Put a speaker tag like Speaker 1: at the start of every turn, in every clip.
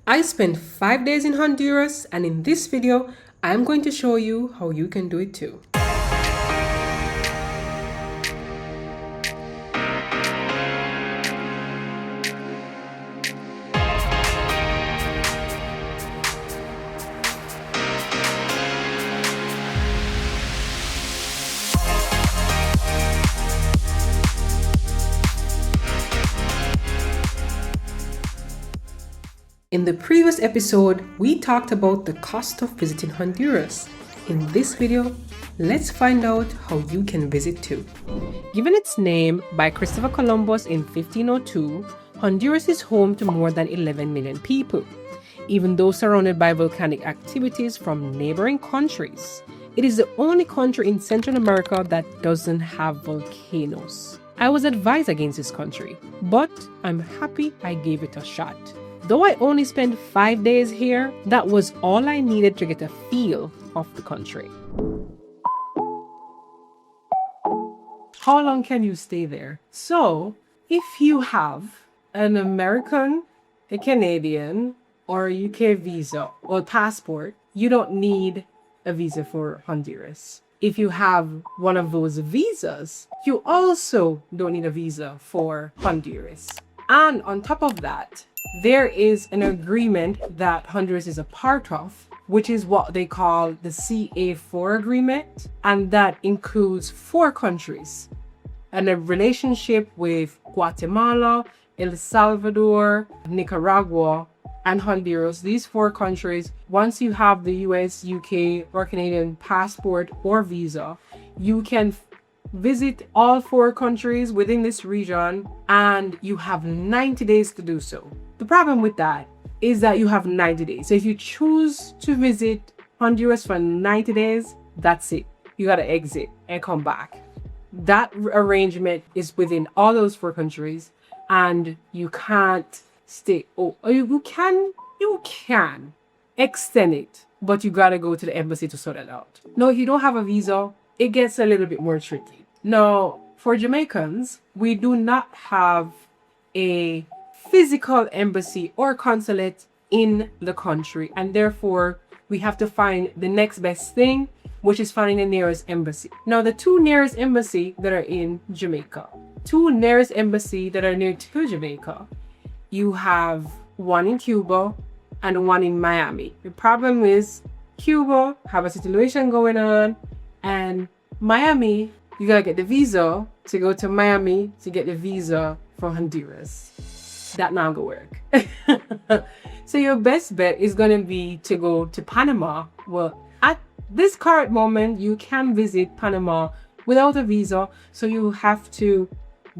Speaker 1: I spent 5 days in Honduras, and in this video, I'm going to show you how you can do it too. In the previous episode, we talked about the cost of visiting Honduras. In this video, let's find out how you can visit too. Given its name by Christopher Columbus in 1502, Honduras is home to more than 11 million people. Even though surrounded by volcanic activities from neighboring countries, it is the only country in Central America that doesn't have volcanoes. I was advised against this country, but I'm happy I gave it a shot. Though I only spent 5 days here, that was all I needed to get a feel of the country. How long can you stay there? So, if you have an American, a Canadian, or a UK visa or passport, you don't need a visa for Honduras. If you have one of those visas, you also don't need a visa for Honduras. And on top of that, there is an agreement that Honduras is a part of, which is what they call the CA4 agreement, and that includes 4 countries and a relationship with Guatemala, El Salvador, Nicaragua, and Honduras. These 4 countries, once you have the US, UK, or Canadian passport or visa, you can visit all 4 countries within this region, and you have 90 days to do so. The problem with that is that you have 90 days. So if you choose to visit Honduras for 90 days, that's it. You gotta exit and come back. That arrangement is within all those 4 countries, and you can't stay. Oh, you can extend it, but you gotta go to the embassy to sort it out. No, if you don't have a visa, it gets a little bit more tricky. Now, for Jamaicans, we do not have a physical embassy or consulate in the country, and therefore we have to find the next best thing, which is finding the nearest embassy. Now, the 2 nearest embassy that are in Jamaica, 2 nearest embassy that are near to Jamaica, you have one in Cuba and one in Miami. The problem is Cuba have a situation going on, and Miami, you gotta get the visa to go to Miami to get the visa for Honduras. That not gonna work. So your best bet is gonna be to go to Panama. Well, at this current moment, you can visit Panama without a visa. So you have to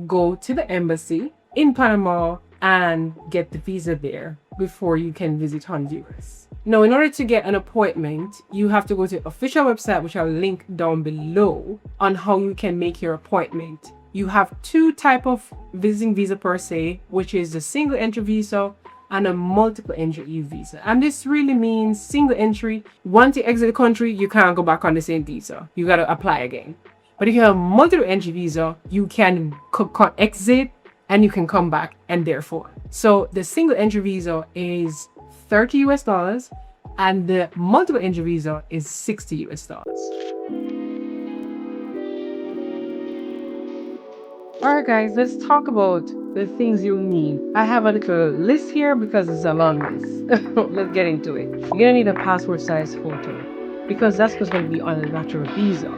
Speaker 1: go to the embassy in Panama and get the visa there before you can visit Honduras. Now, in order to get an appointment, you have to go to the official website, which I'll link down below, on how you can make your appointment. You have 2 types of visiting visa per se, which is the single entry visa and a multiple entry visa. And this really means single entry. Once you exit the country, you can't go back on the same visa. You got to apply again. But if you have a multiple entry visa, you can exit and you can come back, and therefore. So the single entry visa is $30 US, and the multiple entry visa is $60 US. Alright guys, let's talk about the things you need. I have a little list here because it's a long list. Let's get into it. You're gonna need a passport size photo because that's what's gonna be on a natural visa.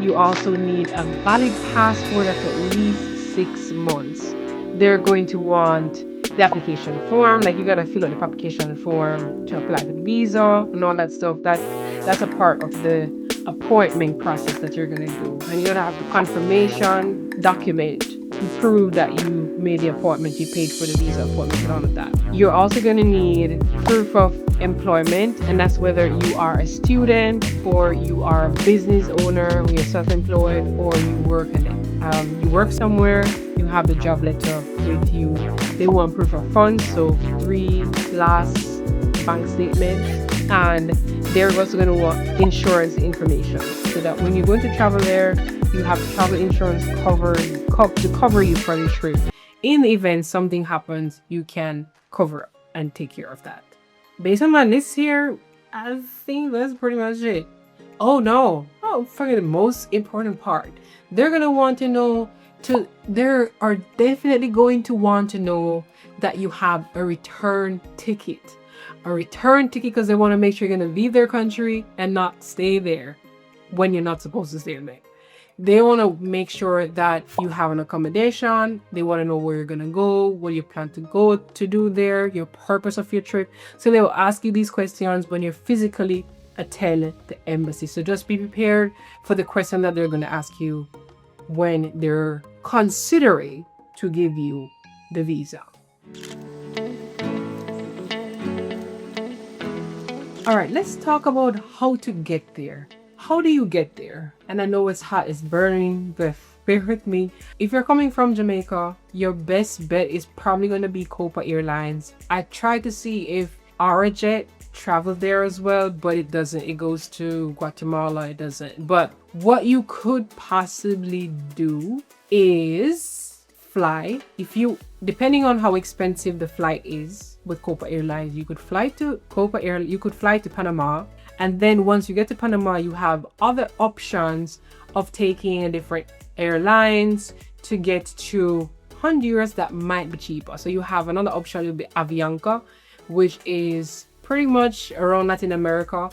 Speaker 1: You also need a valid passport of at least 6 months. They're going to want the application form, like you gotta fill out the application form to apply for the visa and all that stuff. That's a part of the appointment process that you're gonna do. And you're gonna have the confirmation document to prove that you made the appointment, you paid for the visa appointment and all of that. You're also gonna need proof of employment, and that's whether you are a student or you are a business owner, or you're self-employed, or you work in it. You work somewhere, you have the job letter with you. They want proof of funds, so 3 last bank statements, and they're also going to want insurance information so that when you're going to travel there, you have travel insurance to cover you for the trip. In the event something happens, you can cover and take care of that. based on my list here, I think that's pretty much it. Oh no. Oh, forget the most important part. They're gonna want to know they are definitely going to want to know that you have a return ticket. A return ticket because they want to make sure you're gonna leave their country and not stay there when you're not supposed to stay there. They want to make sure that you have an accommodation. They want to know where you're going to go, what you plan to go to do there, your purpose of your trip. So they will ask you these questions when you physically attend the embassy. So just be prepared for the question that they're going to ask you when they're considering to give you the visa. All right, let's talk about how to get there. How do you get there? And I know it's hot, it's burning, but bear with me. If you're coming from Jamaica, your best bet is probably going to be Copa Airlines. I tried to see if Arajet travels there as well, but it doesn't. It goes to Guatemala, it doesn't. But what you could possibly do is fly. Depending on how expensive the flight is with Copa Airlines, you could fly to Panama. And then once you get to Panama, you have other options of taking a different airlines to get to Honduras that might be cheaper. So you have another option, will be Avianca, which is pretty much around Latin America.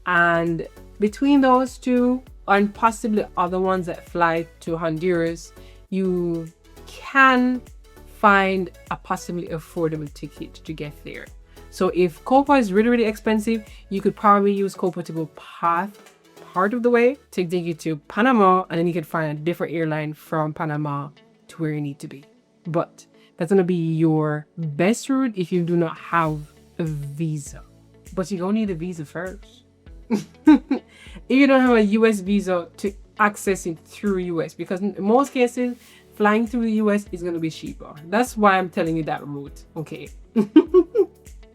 Speaker 1: And between those two, and possibly other ones that fly to Honduras, you can find a possibly affordable ticket to get there. So if Copa is really, really expensive, you could probably use Copa to go part of the way to take you to Panama, and then you could find a different airline from Panama to where you need to be. But that's going to be your best route if you do not have a visa. But you're going to need a visa first. If you don't have a US visa to access it through US, because in most cases, flying through the US is going to be cheaper. That's why I'm telling you that route. Okay.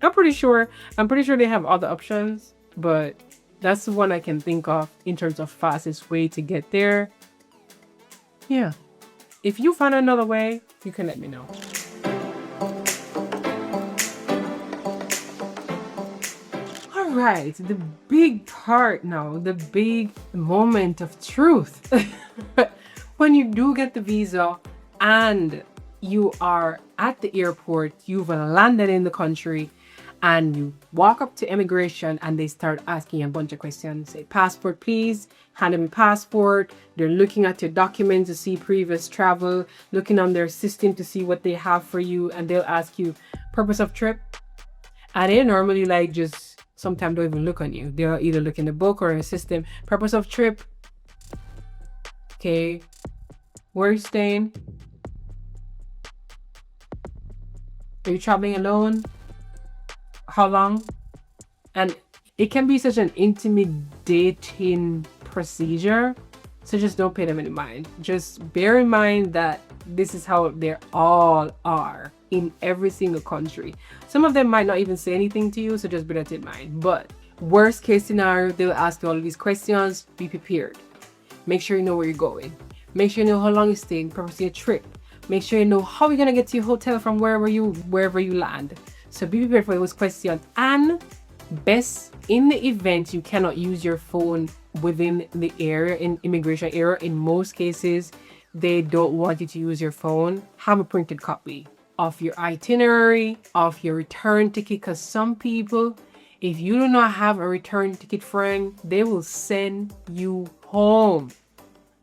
Speaker 1: I'm pretty sure they have other options, but that's the one I can think of in terms of fastest way to get there. Yeah. If you find another way, you can let me know. All right, the big part now, the big moment of truth. When you do get the visa and you are at the airport, you've landed in the country, and you walk up to immigration and they start asking you a bunch of questions. Say, passport, please. Hand them a passport. They're looking at your documents to see previous travel, looking on their system to see what they have for you, and they'll ask you purpose of trip. And they normally just sometimes don't even look on you. They'll either look in the book or in the system. Purpose of trip. Okay. Where are you staying? Are you traveling alone? How long? And it can be such an intimidating procedure, so just don't pay them any mind. Just bear in mind that this is how they all are in every single country. Some of them might not even say anything to you, so just bear that in mind. But worst case scenario, they'll ask you all of these questions. Be prepared. Make sure you know where you're going. Make sure you know how long you're staying, purpose of your trip. Make sure you know how you're gonna get to your hotel from wherever you land. So be prepared for those questions. And best, in the event you cannot use your phone within the area, in immigration area, in most cases, they don't want you to use your phone. Have a printed copy of your itinerary, of your return ticket, because some people, if you do not have a return ticket, friend, they will send you home.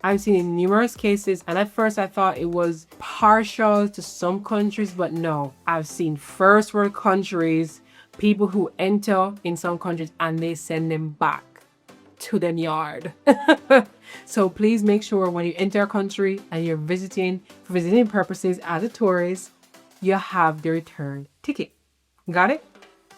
Speaker 1: I've seen in numerous cases, and at first I thought it was partial to some countries, but no. I've seen first world countries, people who enter in some countries and they send them back to their yard. So please make sure when you enter a country and you're visiting for visiting purposes as a tourist, you have the return ticket. Got it?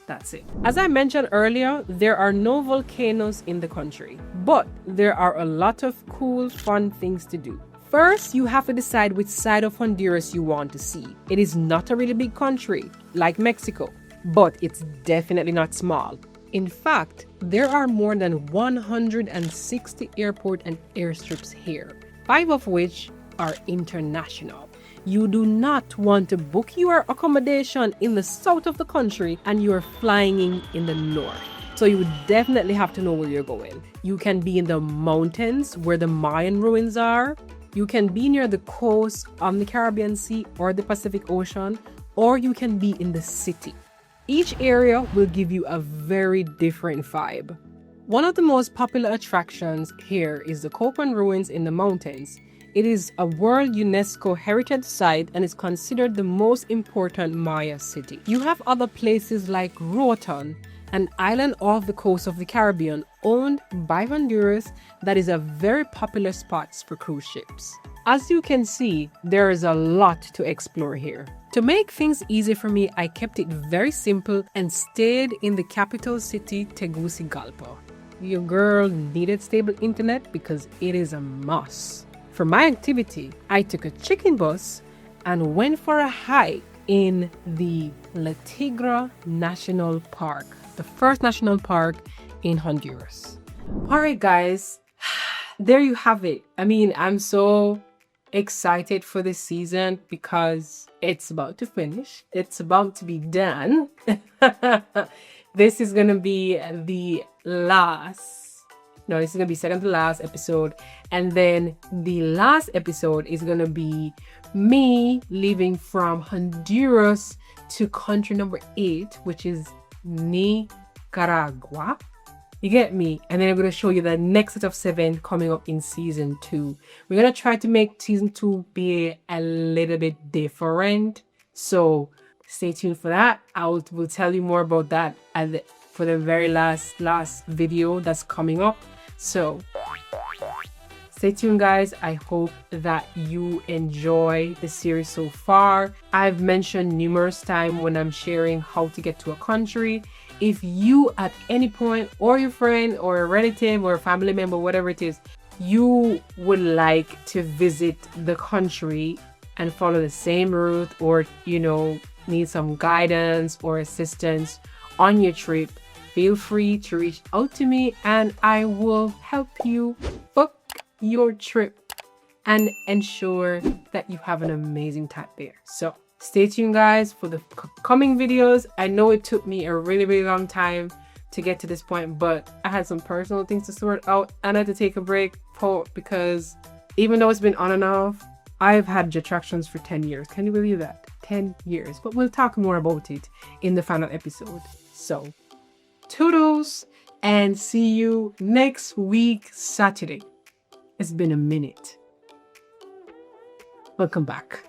Speaker 1: That's it. As I mentioned earlier, there are no volcanoes in the country, but there are a lot of cool, fun things to do. First, you have to decide which side of Honduras you want to see. It is not a really big country like Mexico, but it's definitely not small. In fact, there are more than 160 airport and airstrips here, 5 of which are international. You do not want to book your accommodation in the south of the country and you're flying in the north. So you would definitely have to know where you're going. You can be in the mountains where the Mayan ruins are. You can be near the coast on the Caribbean Sea or the Pacific Ocean, or you can be in the city. Each area will give you a very different vibe. One of the most popular attractions here is the Copán ruins in the mountains. It is a World UNESCO Heritage Site and is considered the most important Maya city. You have other places like Roatán, an island off the coast of the Caribbean owned by Honduras that is a very popular spot for cruise ships. As you can see, there is a lot to explore here. To make things easy for me, I kept it very simple and stayed in the capital city, Tegucigalpa. Your girl needed stable internet because it is a must. For my activity, I took a chicken bus and went for a hike in the Tigra National Park, the first national park in Honduras. All right, guys, there you have it. I mean, I'm so excited for this season because it's about to finish. It's about to be done. This is gonna be the last. No, this is gonna be second to last episode, and then the last episode is gonna be me leaving from Honduras to country number 8, which is Nicaragua. You get me? And then I'm going to show you the next set of 7 coming up in season 2. We're going to try to make season 2 be a little bit different. So stay tuned for that. Will tell you more about that for the very last video that's coming up. So stay tuned, guys. I hope that you enjoy the series so far. I've mentioned numerous times when I'm sharing how to get to a country. If you at any point, or your friend or a relative or a family member, whatever it is, you would like to visit the country and follow the same route, or need some guidance or assistance on your trip, feel free to reach out to me and I will help you book your trip and ensure that you have an amazing time there. So stay tuned, guys, for the coming videos. I know it took me a really long time to get to this point, but I had some personal things to sort out and I had to take a break because even though it's been on and off, I've had attractions for 10 years. Can you believe that? 10 years. But we'll talk more about it in the final episode. So toodles, and see you next week, Saturday. It's been a minute. Welcome back.